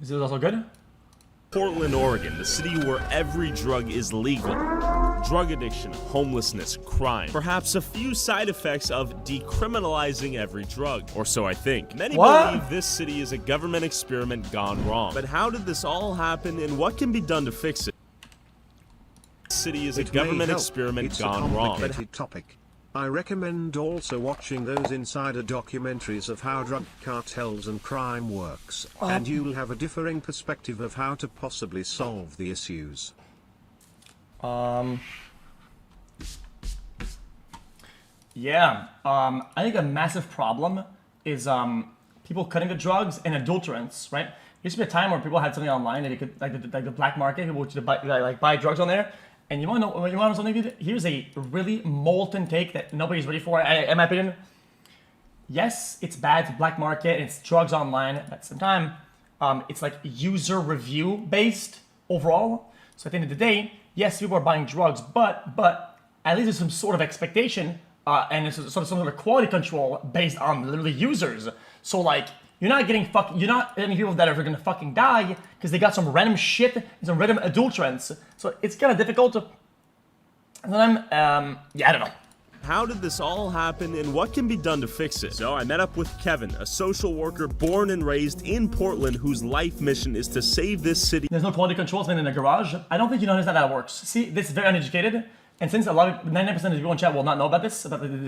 Is it also good? Portland, Oregon, the city where every drug is legal. Drug addiction, homelessness, crime. Perhaps a few side effects of decriminalizing every drug. Or so I think. Many believe this city is a government experiment gone wrong. But how did this all happen and what can be done to fix it? This city is a government experiment gone wrong. It's a complicated topic. I recommend also watching those insider documentaries of how drug cartels and crime works, and you'll have a differing perspective of how to possibly solve the issues. Yeah, I think a massive problem is people cutting the drugs and adulterants, right? There used to be a time where people had something online that you could, like the black market, people would buy drugs on there. And you want to know something good? Here's a really molten take that nobody's ready for, in my opinion. Yes, it's bad, it's black market, it's drugs online. At the same time, it's like user review based overall. So at the end of the day, yes, people are buying drugs, but at least there's some sort of expectation and there's some sort of quality control based on literally users. So like, you're not getting people that are gonna fucking die because they got some random shit and some random adulterants. So it's kind of difficult to. And then yeah, I don't know. How did this all happen and what can be done to fix it? So I met up with Kevin, a social worker born and raised in Portland whose life mission is to save this city. There's no quality control, it's been in the garage. I don't think you understand how that works. See, this is very uneducated. And since 99% of people in chat will not know about this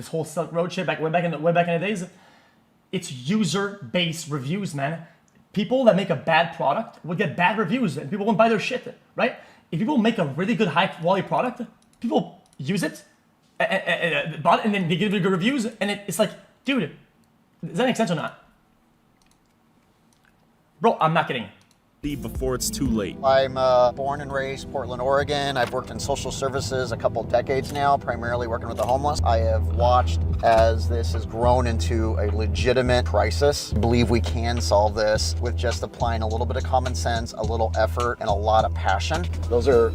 whole Silk Road shit way back in the days, it's user-based reviews, man. People that make a bad product will get bad reviews and people won't buy their shit, right? If people make a really good high-quality product, people use it, and then they give it good reviews, and it's like, dude, does that make sense or not? Bro, I'm not kidding. Before it's too late. I'm born and raised Portland, Oregon. I've worked in social services a couple decades now, primarily working with the homeless. I have watched as this has grown into a legitimate crisis. I believe we can solve this with just applying a little bit of common sense, a little effort, and a lot of passion. Those are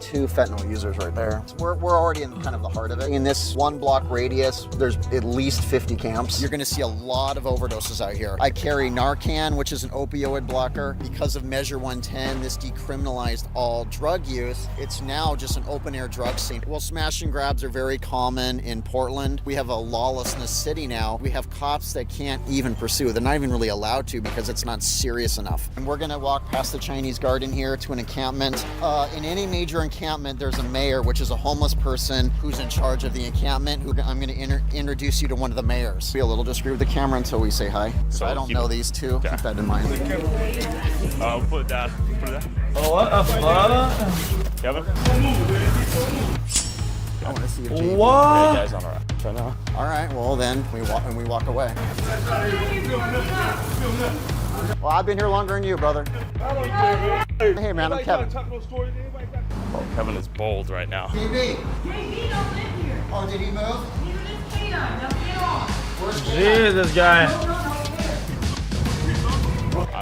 2 fentanyl users right there. We're already in kind of the heart of it. In this 1 block radius, there's at least 50 camps. You're gonna see a lot of overdoses out here. I carry Narcan, which is an opioid blocker. Because of Measure 110, this decriminalized all drug use. It's now just an open air drug scene. Well, smash and grabs are very common in Portland. We have a lawlessness city now. We have cops that can't even pursue. They're not even really allowed to because it's not serious enough. And we're gonna walk past the Chinese garden here to an encampment. In any major encampment, there's a mayor, which is a homeless person who's in charge of the encampment. I'm gonna introduce you to one of the mayors. Be a little discreet with the camera until we say hi. So I don't know these two. Keep that in mind. Put it down. Put it down. Oh, what the fuck? Kevin? I want to see you. What? Hey guys, on right now. All right, well then we walk away. Well, I've been here longer than you, brother. Hey man, I'm Kevin. Oh, Kevin is bold right now. JB. JB don't live here. Oh, did he move? He's in his canine. Now get on. Where's K9? Jesus, guy.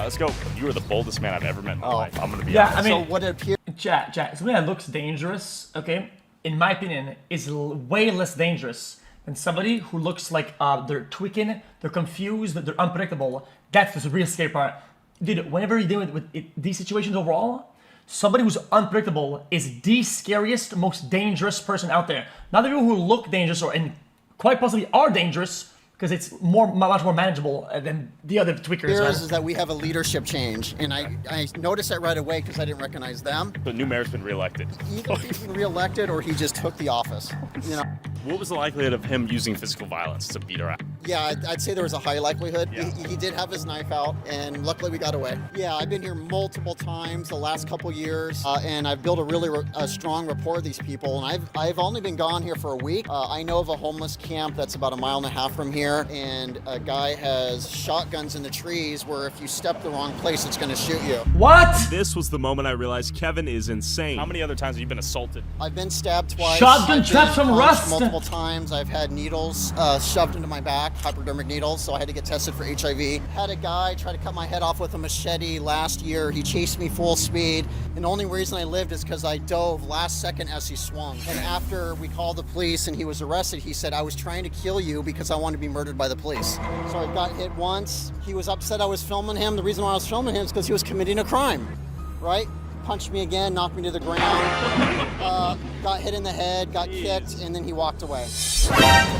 Let's go. You are the boldest man I've ever met in my life. I'm gonna be Yeah, honest. I mean, So what it appears. chat, something that looks dangerous, okay, in my opinion, is way less dangerous than somebody who looks like they're tweaking, they're confused, they're unpredictable. That's the real scary part. Dude, whenever you're dealing with these situations overall, somebody who's unpredictable is the scariest, most dangerous person out there. Not the people who look dangerous and quite possibly are dangerous, because it's much more manageable than the other tweakers. Is that we have a leadership change, and I noticed that right away because I didn't recognize them. The new mayor's been reelected. Either he's been reelected or he just took the office. You know. What was the likelihood of him using physical violence to beat her up? Yeah, I'd say there was a high likelihood. Yeah. He did have his knife out, and luckily we got away. Yeah, I've been here multiple times the last couple years, and I've built a really strong rapport with these people. And I've only been gone here for a week. I know of a homeless camp that's about 1.5 miles from here, and a guy has shotguns in the trees where if you step the wrong place, it's going to shoot you. What? This was the moment I realized Kevin is insane. How many other times have you been assaulted? I've been stabbed twice. Shotgun I've traps been from punched Rust. multiple couple times I've had needles shoved into my back, hypodermic needles, so I had to get tested for HIV. Had a guy try to cut my head off with a machete last year. He chased me full speed, and the only reason I lived is because I dove last second as he swung. And after we called the police and he was arrested, he said, I was trying to kill you because I wanted to be murdered by the police. So I got hit once. He was upset I was filming him. The reason why I was filming him is because he was committing a crime, right? Punched me again, knocked me to the ground, got hit in the head, got kicked, and then he walked away.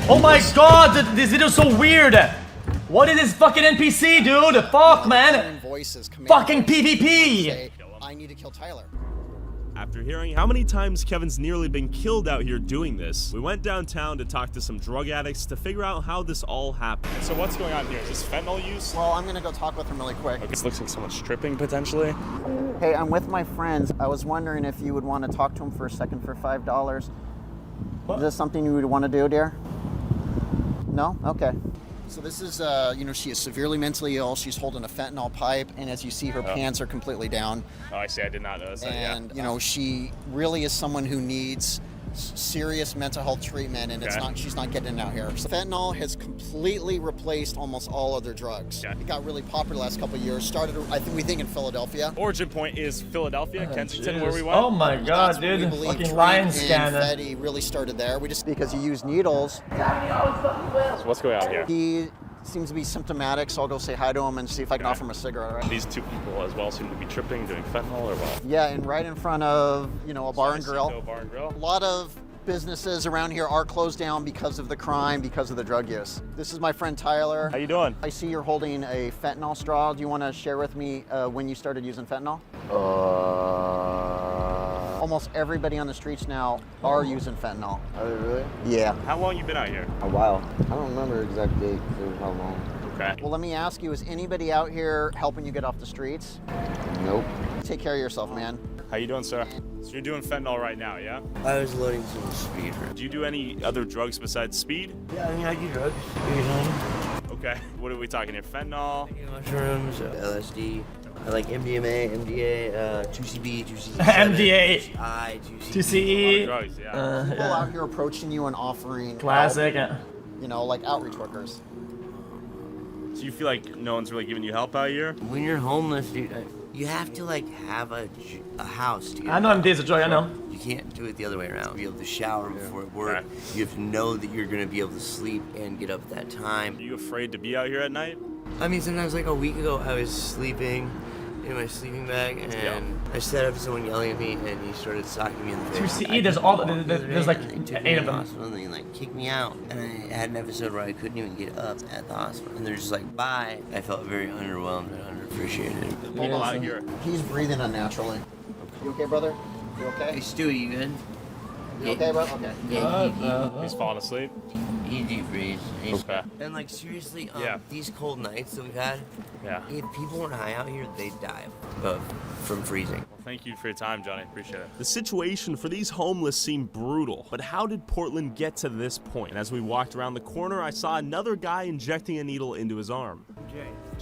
Oh my god, this video's so weird. What is this fucking NPC, dude? Fuck, man. Voices, fucking PvP. Say, I need to kill Tyler. After hearing how many times Kevin's nearly been killed out here doing this, we went downtown to talk to some drug addicts to figure out how this all happened. So what's going on here? Is this fentanyl use? Well, I'm gonna go talk with him really quick. Okay, this looks like someone's stripping potentially. Hey, I'm with my friends. I was wondering if you would want to talk to him for a second for $5. What? Is this something you would want to do, dear? No? Okay. So this is, she is severely mentally ill. She's holding a fentanyl pipe, and as you see, her pants are completely down. Oh, I see. I did not notice that. And, she really is someone who needs serious mental health treatment, and she's not getting it out here. So fentanyl has completely replaced almost all other drugs. Yeah. It got really popular the last couple of years. Started, we think in Philadelphia. Origin point is Philadelphia, Kensington, where we went. Oh my god, dude. Fucking lion scanner. Fetty really started there. We just, because he used needles. So what's going on here? He seems to be symptomatic, so I'll go say hi to him and see if I can offer him a cigarette. Right? These two people as well seem to be tripping, doing fentanyl or what? Yeah, and right in front of, a bar and grill. Bar and grill. A lot of businesses around here are closed down because of the crime, because of the drug use. This is my friend Tyler. How you doing? I see you're holding a fentanyl straw. Do you want to share with me when you started using fentanyl? Almost everybody on the streets now are using fentanyl. Are they really? Yeah. How long you been out here? A while. I don't remember exact date for how long. Okay. Well, let me ask you, is anybody out here helping you get off the streets? Nope. Take care of yourself, man. How you doing, sir? So you're doing fentanyl right now, yeah? I was loading some speed. Do you do any other drugs besides speed? Yeah, I mean, I do drugs occasionally. Okay. What are we talking here? Fentanyl? Mushrooms, LSD. I like MDMA, MDA, 2CB, 2CB. MDA. 2CI, 2CE. Drugs, yeah. People out here approaching you and offering Classic. help, like outreach workers. So you feel like no one's really giving you help out here? When you're homeless, dude, you have to have a house to get I know MD is a drug, I know. You can't do it the other way around. Be able to shower before work. Right. You have to know that you're gonna be able to sleep and get up at that time. Are you afraid to be out here at night? I mean, sometimes like a week ago, I was sleeping in my sleeping bag, and I set up someone yelling at me, and he started socking me in the face. 2CE, there's like 8 of them. Hospital, and they like kicked me out, and I had an episode where I couldn't even get up at the hospital, and they're just like, bye. I felt very underwhelmed and underappreciated. People out here. He's breathing unnaturally. You okay, brother? You okay? Hey, Stewie, you good? You okay, bro? Okay. Yeah, He's falling asleep. he deep breathes. Okay. And like seriously, Yeah. these cold nights that we've had, Yeah. if people weren't high out here, they'd die from freezing. Well, thank you for your time, Johnny. Appreciate it. The situation for these homeless seemed brutal, but how did Portland get to this point? And as we walked around the corner, I saw another guy injecting a needle into his arm.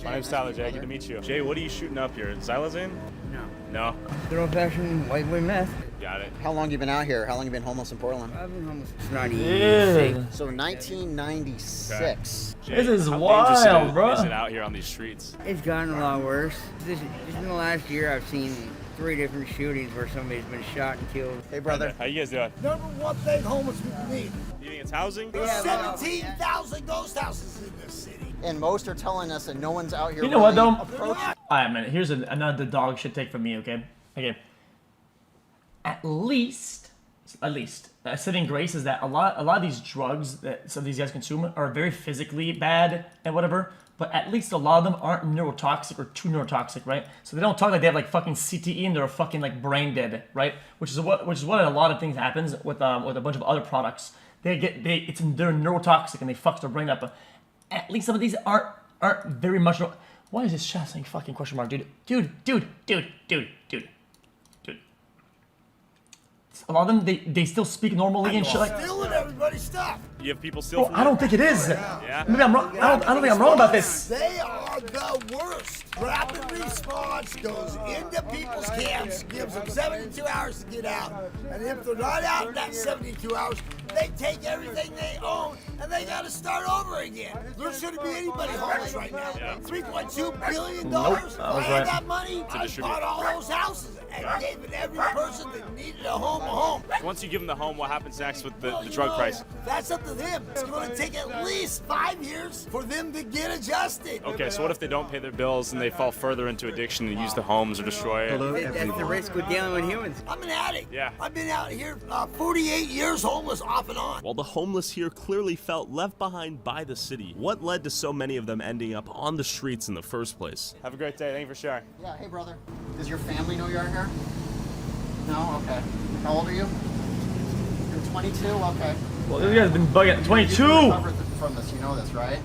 My name's Tyler, Jay. Good to meet you. Jay, what are you shooting up here? Xylazine? No. No? Good old-fashioned white boy meth. Got it. How long you been out here? How long you been homeless in Portland? I've been homeless since 96. So 1996. Jay, This is how wild, dangerous bro. Is it out here on these streets? It's gotten a lot worse. Just in the last year, I've seen 3 different shootings where somebody's been shot and killed. Hey, brother. How you guys doing? Number one thing homeless people need. You think it's housing? There's 17,000 ghost houses in this city. And most are telling us that no one's out here. You know what, though? approaching. Alright, man, here's another dog shit take from me, okay? Okay. At least, saving grace is that a lot of these drugs that some of these guys consume are very physically bad and whatever, but at least a lot of them aren't neurotoxic or too neurotoxic, right? So they don't talk like they have like fucking CTE and they're fucking like brain dead, right? Which is what a lot of things happens with a bunch of other products. They're neurotoxic and they fuck their brain up. But at least some of these aren't very much. Why is this chat saying fucking question mark, dude? Dude. A lot of them, they still speak normally and shit like. Stealing everybody stuff. You have people still. Bro, I don't think it is. Yeah. Maybe I'm wrong. I don't think I'm wrong about this. They are the worst. Rapid response goes into people's camps, gives them 72 hours to get out, and if they're not out in that 72 hours, they take everything they own and they gotta start over again. There shouldn't be anybody homeless right now. $3.2 billion. Nope, If that was I had right. that money, I bought all those houses and gave it every person that needed a home. Once you give them the home, what happens next with the Well, you drug know, price? That's up to them. It's going to take at least 5 years for them to get adjusted. Okay, so what if they don't pay their bills and they fall further into addiction and use the homes or destroy it? Hello, That's the everyone. risk with dealing with humans. I'm an addict. Yeah. I've been out here 48 years homeless off and on. While the homeless here clearly felt left behind by the city, what led to so many of them ending up on the streets in the first place? Have a great day. Thank you for sharing. Yeah, hey brother. Does your family know you're here? No? Okay. How old are you? You're 22? Okay. Well, this guy's been bugging. You 22. can recover from this, you know this, right?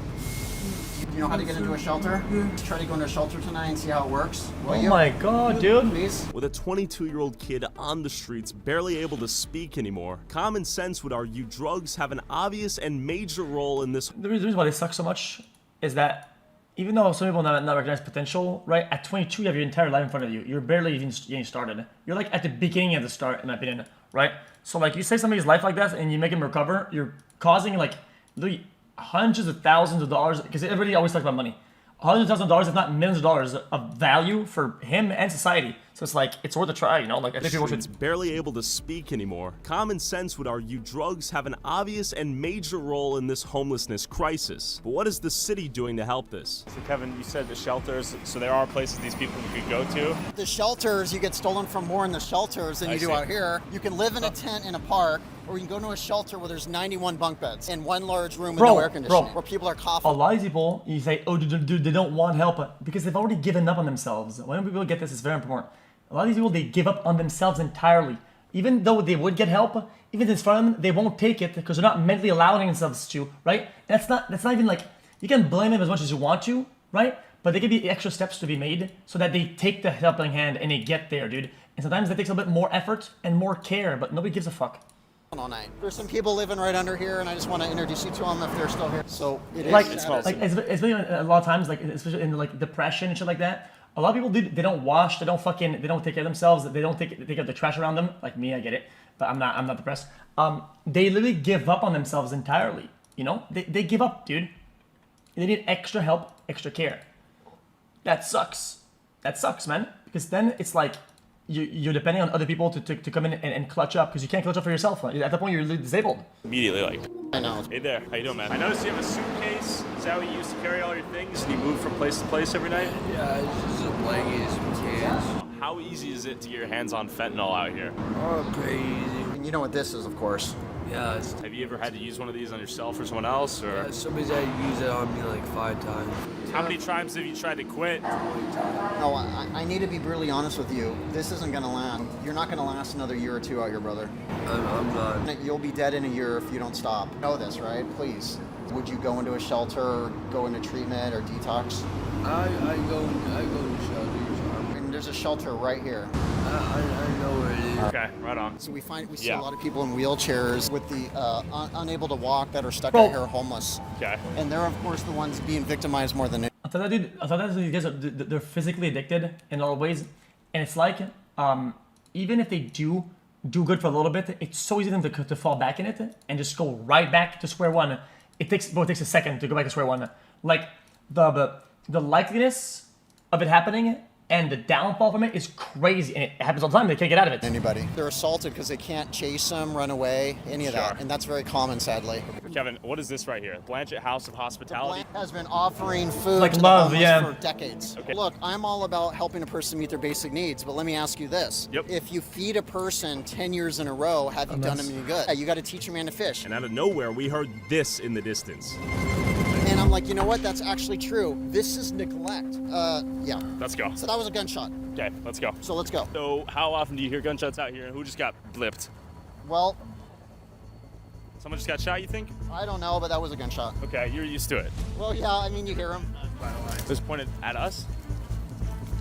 You know how to get into a shelter? Just try to go into a shelter tonight and see how it works. Will Oh you? my god, dude. Please? With a 22-year-old kid on the streets, barely able to speak anymore, common sense would argue drugs have an obvious and major role in this. The reason why they suck so much is that even though some people not recognize potential, right? At 22, you have your entire life in front of you. You're barely even getting started. You're like at the beginning of the start, in my opinion, right? So like you save somebody's life like that and you make him recover, you're causing like literally hundreds of thousands of dollars, because everybody always talks about money. Hundreds of thousands of dollars, if not millions of dollars of value for him and society. So it's like, it's worth a try, you know? Like I think people should. Streets, barely able to speak anymore, common sense would argue drugs have an obvious and major role in this homelessness crisis. But what is the city doing to help this? So Kevin, you said the shelters, so there are places these people could go to. The shelters, you get stolen from more in the shelters than I you do see. out here. You can live in a tent in a park, or you can go to a shelter where there's 91 bunk beds in one large room with no air conditioning, where people are A coughing. lot of people, you say, oh, dude, they don't want help because they've already given up on themselves. When people get this, it's very important. A lot of these people, they give up on themselves entirely. Even though they would get help, even if it's from them, they won't take it because they're not mentally allowing themselves to, right? That's not even like, you can blame them as much as you want to, right? But there could be extra steps to be made so that they take the helping hand and they get there, dude. And sometimes that takes a bit more effort and more care, but nobody gives a fuck. All night. There's some people living right under here, and I just want to introduce you to them if they're still here. So it is Like, Saturday. it's really a lot of times, like especially in like depression and shit like that. A lot of people they don't wash, they don't take care of themselves, they don't take care of the trash around them. Like me, I get it, but I'm not depressed. They literally give up on themselves entirely. You know, they give up, dude. They need extra help, extra care. That sucks. That sucks, man. Because then it's like you're depending on other people to come in and clutch up because you can't clutch up for yourself. At that point, you're disabled. Immediately, like, I know. hey there, how you doing, man? I noticed you have a suitcase. Is that what you use to carry all your things? And you move from place to place every night? Yeah, it's just a blanket, some cans. How easy is it to get your hands on fentanyl out here? Oh, crazy. And you know what this is, of course. Yeah, it's, Have you ever had to use one of these on yourself or someone else? Or somebody's had to use it on me like 5 times. how many times have you tried to quit? No, I need to be brutally honest with you. This isn't gonna last. You're not gonna last another year or two out here, brother. I'm not. You'll be dead in a year if you don't stop. Know this, right? Please. Would you go into a shelter, or go into treatment, or detox? I go to shelters. And there's a shelter right here. I know where it is. Okay, right on. So we see Yeah. a lot of people in wheelchairs with the unable to walk that are stuck Bro. out here homeless. Okay. And they're of course the ones being victimized more than I thought that these guys they're physically addicted in a lot of ways, and it's like even if they do good for a little bit, it's so easy for them to fall back in it and just go right back to square one. It takes a second to go back to square one. Like the likeliness of it happening and the downfall from it is crazy, and it happens all the time. They can't get out of it. anybody. They're assaulted because they can't chase them, run away, any of that. Sure. And that's very common, sadly. Kevin, what is this right here? Blanchett House of Hospitality? Blank has been offering food Like to love, the homeless yeah. for decades. Okay. Look, I'm all about helping a person meet their basic needs, but let me ask you this. Yep. If you feed a person 10 years in a row, have you done them any good? You got to teach a man to fish. And out of nowhere, we heard this in the distance. And I'm like, you know what? That's actually true. This is neglect. Yeah. Let's go. So that was a gunshot. Okay, let's go. So let's go. So how often do you hear gunshots out here? Who just got blipped? Well, Someone just got shot, you think? I don't know, but that was a gunshot. Okay, you're used to it. Well, yeah, I mean, you hear them. It was pointed at us?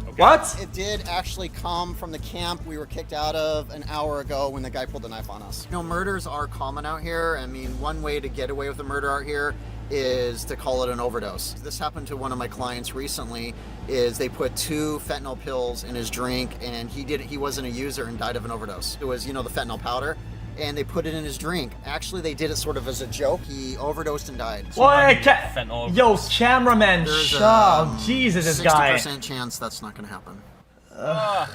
Okay. What? It did actually come from the camp we were kicked out of an hour ago when the guy pulled the knife on us. You know, murders are common out here. I mean, one way to get away with a murder out here is to call it an overdose. This happened to one of my clients recently, is they put 2 fentanyl pills in his drink, and he wasn't a user and died of an overdose. It was, the fentanyl powder, and they put it in his drink. Actually, they did it sort of as a joke. He overdosed and died. Yo, cameraman, shut Jesus, this guy. 60% chance that's not gonna happen.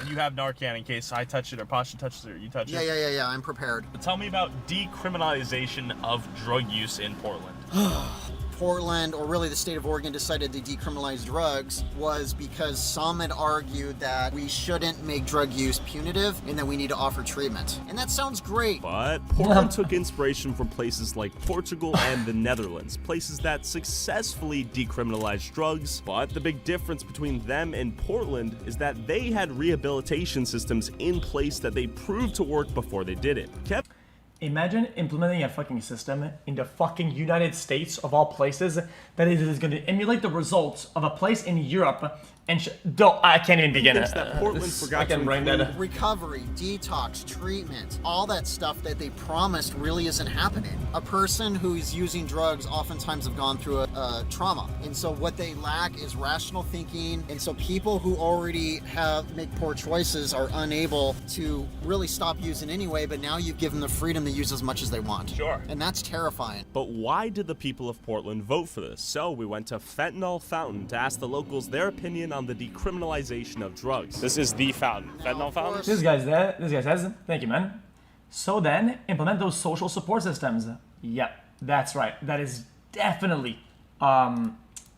You have Narcan in case I touch it or Pasha touches it or you touch it? Yeah, I'm prepared. But tell me about decriminalization of drug use in Portland. Portland, or really the state of Oregon, decided to decriminalize drugs was because some had argued that we shouldn't make drug use punitive and that we need to offer treatment. And that sounds great. But Portland took inspiration from places like Portugal and the Netherlands, places that successfully decriminalized drugs. But the big difference between them and Portland is that they had rehabilitation systems in place that they proved to work before they did it. Imagine implementing a fucking system in the fucking United States of all places that is going to emulate the results of a place in Europe and I can't even begin it. That Portland forgot to include recovery, detox, treatment, all that stuff that they promised really isn't happening. A person who's using drugs oftentimes have gone through a trauma, and so what they lack is rational thinking, and so people who already make poor choices are unable to really stop using anyway, but now you've given them the freedom to use as much as they want. Sure. And that's terrifying. But why did the people of Portland vote for this? So we went to Fentanyl Fountain to ask the locals their opinion on the decriminalization of drugs. This is the fountain. Fentanyl fountain? This guy says, thank you, man. So then, implement those social support systems. Yep, that's right. That is definitely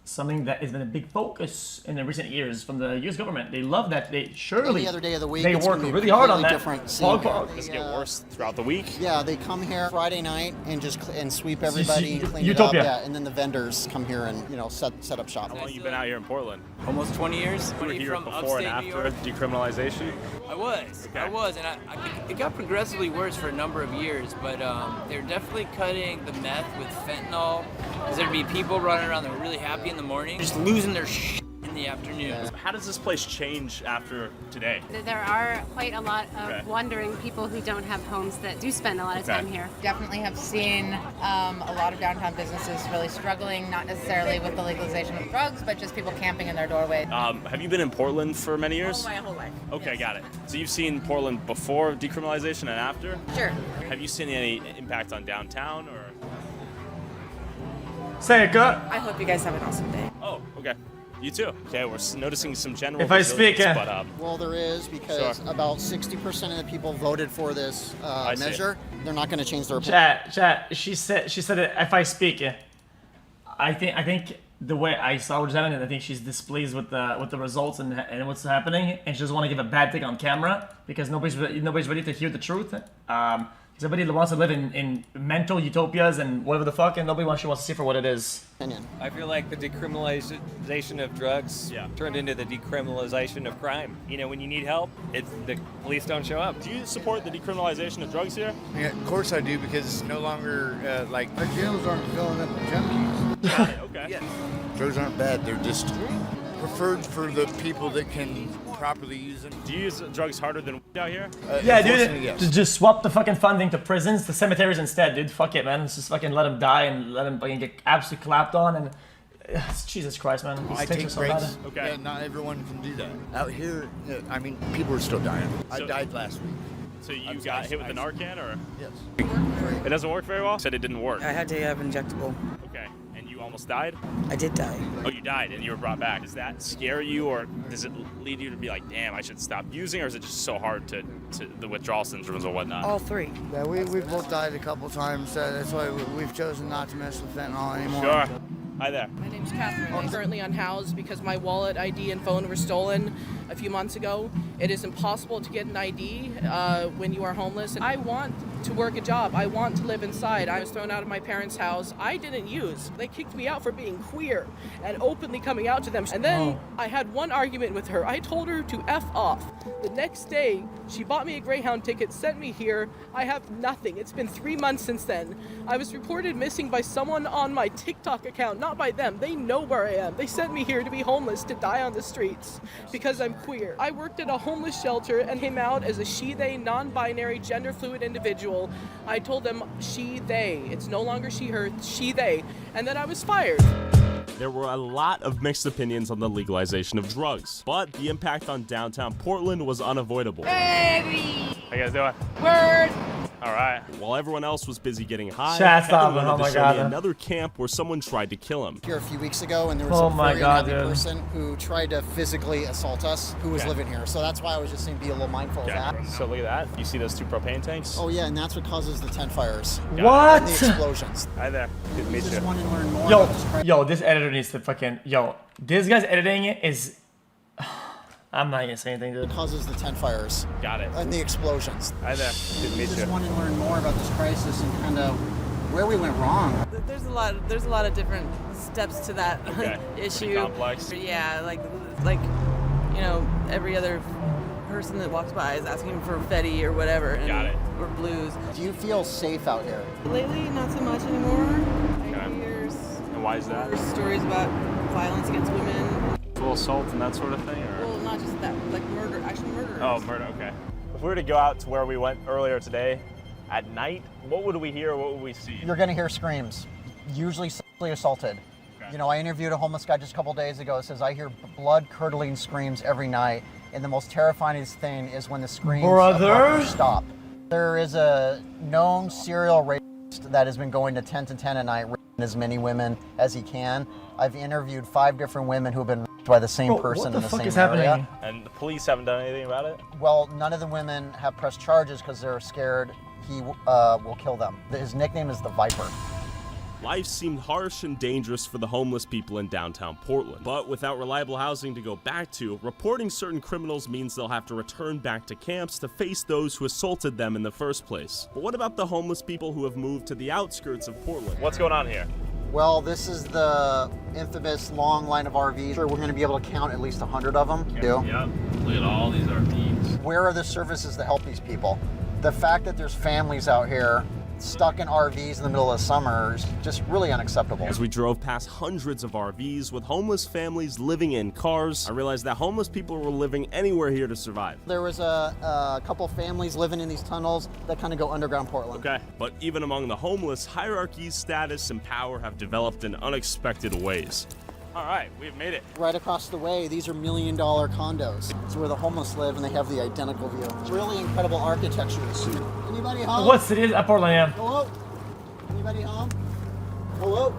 something that has been a big focus in the recent years from the U.S. government. They love that. They surely Any other day of the week, they it's work gonna be really hard on that. different scene. Does it get worse throughout the week? Yeah, they come here Friday night and just sweep everybody and clean Utopia. it up. Yeah, and then the vendors come here and set up shop. How long have you been out here in Portland? Almost 20 years. You were here from before and upstate New after York. decriminalization? I was, and it got progressively worse for a number of years, but they're definitely cutting the meth with fentanyl. Because there'd be people running around that were really happy in the morning, just losing their shit in the afternoon. Yeah. How does this place change after today? There are quite a lot of wandering people who don't have homes that do spend a lot of time here. Definitely have seen a lot of downtown businesses really struggling, not necessarily with the legalization of drugs, but just people camping in their doorway. Have you been in Portland for many years? My whole life. Okay, got it. So you've seen Portland before decriminalization and after? Sure. Have you seen any impact on downtown or? Say it, good. I hope you guys have an awesome day. Oh, okay. You too. Okay, we're noticing some general. If I speak, but, well, there is because about 60% of the people voted for this measure. They're not going to change their opinion. Chat. She said it, if I speak, I think the way I saw what's happening, I think she's displeased with the results and what's happening, and she doesn't want to give a bad thing on camera because nobody's ready to hear the truth. Because everybody wants to live in mental utopias and whatever the fuck, and nobody wants to see for what it is. I feel like the decriminalization of drugs turned into the decriminalization of crime. You know, when you need help, the police don't show up. Do you support the decriminalization of drugs here? Yeah, of course I do, because it's no longer like... Our jails aren't filling up with junkies. Okay. Yeah. Drugs aren't bad, they're just preferred for the people that can properly use them. Do you use drugs harder than out here? Yeah, dude. Yes. Just swap the fucking funding to prisons, to cemeteries instead, dude. Fuck it, man. Let's just fucking let them die and let them fucking get absolutely clapped on and. Jesus Christ, man. I take breaks. Okay. Yeah, not everyone can do that. Out here, I mean, people are still dying. I died last week. So you got hit with the Narcan, or? Yes. It doesn't work very well? Said it didn't work. I had to have injectable. Okay. And you almost died? I did die. Oh, you died and you were brought back. Does that scare you, or does it lead you to be like, damn, I should stop using, or is it just so hard to the withdrawal syndromes or whatnot? All three. Yeah, we've both died a couple times. That's why we've chosen not to mess with fentanyl anymore. Sure. Hi there. My name's Catherine. I'm currently unhoused because my wallet, ID, and phone were stolen a few months ago. It is impossible to get an ID when you are homeless. I want to work a job. I want to live inside. I was thrown out of my parents' house. I didn't use. They kicked me out for being queer and openly coming out to them. And then I had one argument with her. I told her to F off. The next day, she bought me a Greyhound ticket, sent me here. I have nothing. It's been 3 months since then. I was reported missing by someone on my TikTok account, not by them. They know where I am. They sent me here to be homeless, to die on the streets because I'm queer. I worked at a homeless shelter and came out as a she, they, non-binary, gender fluid individual. I told them she, they. It's no longer she, her, she, they. And then I was fired. There were a lot of mixed opinions on the legalization of drugs, but the impact on downtown Portland was unavoidable. How you guys doing? Word. All right. While everyone else was busy getting high, Chat, Kevin stop it. wanted Oh to my show God. me another camp where someone tried to kill him. Here a few weeks ago, and there was Oh a my very God, unhappy dude. person who tried to physically assault us, who was Okay. living here. So that's why I was just saying be a little mindful of that. So look at that. You see those 2 propane tanks? Oh yeah, and that's what causes the tent fires. What? And the explosions. Hi there. Good to meet Just you. want to learn more about this crisis. Yo, this editor needs to fucking, yo, this guy's editing it is, I'm not gonna say anything, dude. Causes the tent fires. Got it. And the explosions. Hi there. Good to meet Just you. want to learn more about this crisis and kind of where we went wrong. There's a lot of different steps to that Okay. issue. Pretty complex. Yeah, like every other person that walks by is asking for Fetty or whatever, and, Got it. or blues. Do you feel safe out here? Lately, not so much anymore. I Okay. hear And why is that? there's stories about violence against women. Full assault and that sort of thing, or? Well, not just that, like murder, actual murderers. Oh, murder. Okay. If we were to go out to where we went earlier today, at night, what would we hear? What would we see? You're going to hear screams, usually sexually assaulted. Okay. You know, I interviewed a homeless guy just a couple days ago. It says, I hear blood-curdling screams every night, and the most terrifying thing is when the screams abruptly stop. There is a known serial rapist that has been going to 10 to 10 at night, raping as many women as he can. I've interviewed 5 different women who have been raped by the same person in the same area. And the police haven't done anything about it? Well, none of the women have pressed charges because they're scared he will kill them. His nickname is the Viper. Life seemed harsh and dangerous for the homeless people in downtown Portland. But without reliable housing to go back to, reporting certain criminals means they'll have to return back to camps to face those who assaulted them in the first place. But what about the homeless people who have moved to the outskirts of Portland? What's going on here? Well, this is the infamous long line of RVs. We're going to be able to count at least 100 of them. Yep. Look at all these RVs. Where are the services to help these people? The fact that there's families out here stuck in RVs in the middle of summer is just really unacceptable. As we drove past hundreds of RVs with homeless families living in cars, I realized that homeless people were living anywhere here to survive. There was a couple families living in these tunnels that kind of go underground Portland. Okay, but even among the homeless, hierarchies, status, and power have developed in unexpected ways. All right, we've made it. Right across the way, these are $1 million condos. It's where the homeless live, and they have the identical view. Really incredible architecture. Anybody home? What city is Portland? Yeah. Hello? Anybody home? Hello?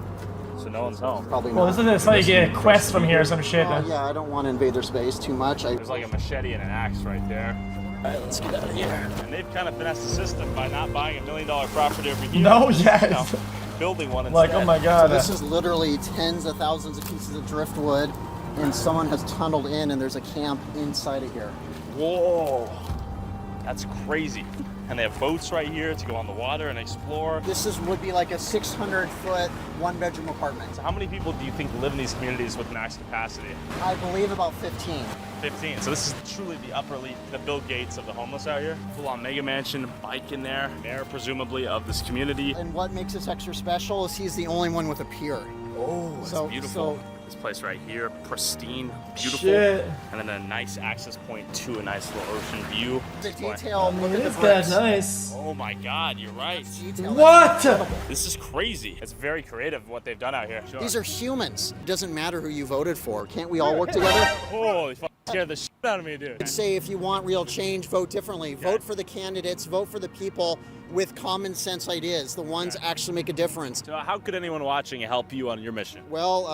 So no one's home. Probably Well, not. this is like you get a quest from here or some shit. Oh, yeah, I don't want to invade their space too much. There's like a machete and an axe right there. All right, let's get out of here. And they've kind of finessed the system by not buying $1 million property over here. No, yes. You know, building one instead. Like, oh my God. So this is literally tens of thousands of pieces of driftwood, and someone has tunneled in, and there's a camp inside of here. Whoa, that's crazy. And they have boats right here to go on the water and explore. Would be like a 600-foot, one-bedroom apartment. So how many people do you think live in these communities with max capacity? I believe about 15. 15. So this is truly the upper elite, the Bill Gates of the homeless out here. Full-on mega mansion, bike in there, mayor presumably of this community. And what makes this extra special is he's the only one with a pier. Oh, that's beautiful. This place right here, pristine, beautiful. Shit. And then a nice access point to a nice little ocean view. The detail, look at the This bricks. guy's nice. Oh my God, you're right. What? This is crazy. It's very creative what they've done out here. These are humans. It doesn't matter who you voted for. Can't we all work together? Holy fuck, scared the shit out of me, dude. I'd say if you want real change, vote differently. Vote for the candidates, vote for the people with common sense ideas, the ones that actually make a difference. So how could anyone watching help you on your mission? Well,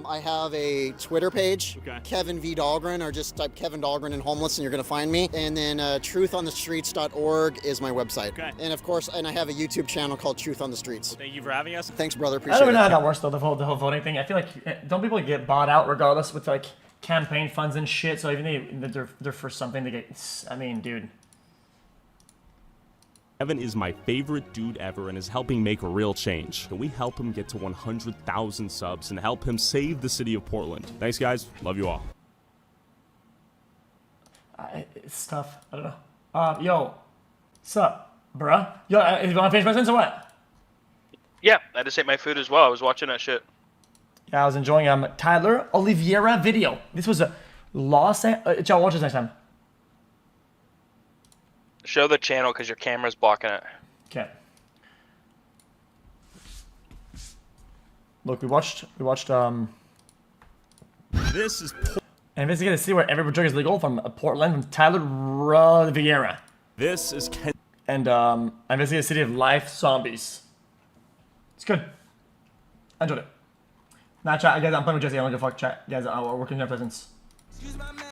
I have a Twitter page, Okay. Kevin V. Dahlgren, or just type Kevin Dahlgren in homeless and you're gonna find me. And then truthonthestreets.org is my website. Okay. And of course, and I have a YouTube channel called Truth on the Streets. Thank you for having us. Thanks, brother, I appreciate don't even know how it. that works though, the whole voting thing. I feel like, don't people get bought out regardless with like campaign funds and shit? So even if they're for something to get, I mean, dude. Kevin is my favorite dude ever and is helping make a real change. Can we help him get to 100,000 subs and help him save the city of Portland? Thanks, guys. Love you all. It's tough. I don't know. Yo, what's up, bruh? Yo, you want to finish my sentence or what? Yeah, I just ate my food as well. I was watching that shit. Yeah, I was enjoying Tyler Oliveira video. This was a I'll watch this next time. Show the channel because your camera's blocking it. Okay. Look, we watched This is investigate the city where every drug is legal from Portland from Tyler Vieira. This is And investigate the city of life zombies. It's good. I enjoyed it. Nah, chat, guys, I'm playing with Jesse. I don't give a fuck, chat. Guys, we're working on presence.